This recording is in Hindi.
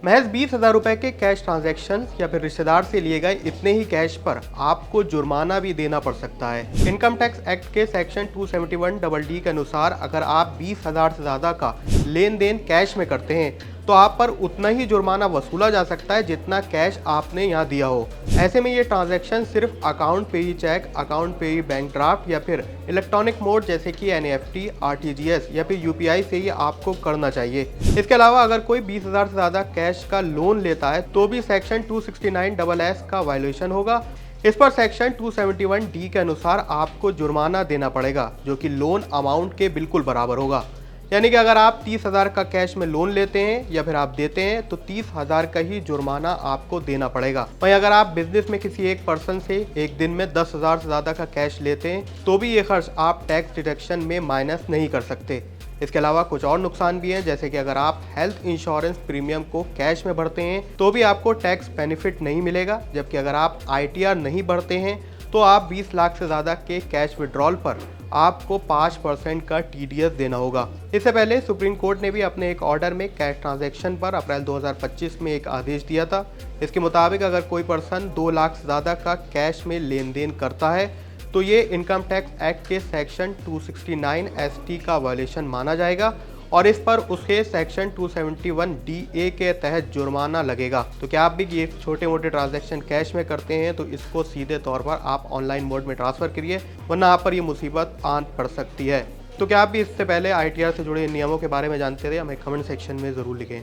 महज 20,000 रुपए के कैश ट्रांजैक्शन या फिर रिश्तेदार से लिए गए इतने ही कैश पर आपको जुर्माना भी देना पड़ सकता है। इनकम टैक्स एक्ट के सेक्शन 271 के अनुसार अगर आप 20,000 से ज्यादा का लेन देन कैश में करते हैं तो आप पर उतना ही जुर्माना वसूला जा सकता है जितना कैश आपने यहाँ दिया हो। ऐसे में ये ट्रांजैक्शन सिर्फ अकाउंट पेई चेक, अकाउंट पेई बैंक ड्राफ्ट या फिर इलेक्ट्रॉनिक मोड जैसे कि NEFT, RTGS या फिर UPI से ही आपको करना चाहिए। इसके अलावा अगर कोई 20,000 से ज्यादा कैश का लोन लेता है तो भी सेक्शन 269(s) का वायलेशन होगा। इस पर सेक्शन 271D के अनुसार आपको जुर्माना देना पड़ेगा जो कि लोन अमाउंट के बिल्कुल बराबर होगा। यानी कि अगर आप 30,000 का कैश में लोन लेते हैं या फिर आप देते हैं तो 30,000 का ही जुर्माना आपको देना पड़ेगा। वहीं अगर आप बिजनेस में किसी एक पर्सन से एक दिन में 10,000 से ज़्यादा का कैश लेते हैं तो भी ये खर्च आप टैक्स डिडक्शन में माइनस नहीं कर सकते। इसके अलावा कुछ और नुकसान भी हैं, जैसे कि अगर आप हेल्थ इंश्योरेंस प्रीमियम को कैश में भरते हैं तो भी आपको टैक्स बेनिफिट नहीं मिलेगा, जबकि अगर आप ITR नहीं भरते हैं तो आप 20 लाख से ज़्यादा के कैश विड्रॉल पर आपको 5% का TDS देना होगा। इससे पहले सुप्रीम कोर्ट ने भी अपने एक ऑर्डर में कैश ट्रांजैक्शन पर अप्रैल 2025 में एक आदेश दिया था। इसके मुताबिक अगर कोई पर्सन 2 लाख से ज़्यादा का कैश में लेन देन करता है तो ये इनकम टैक्स एक्ट के सेक्शन 269(ST) का वायलेशन माना जाएगा और इस पर उसके सेक्शन 271DA के तहत जुर्माना लगेगा। तो क्या आप भी ये छोटे मोटे ट्रांजैक्शन कैश में करते हैं तो इसको सीधे तौर पर आप ऑनलाइन मोड में ट्रांसफ़र करिए, वरना आप पर ये मुसीबत आन पड़ सकती है। तो क्या आप भी इससे पहले ITR से जुड़े नियमों के बारे में जानते थे? हमें कमेंट सेक्शन में ज़रूर लिखें।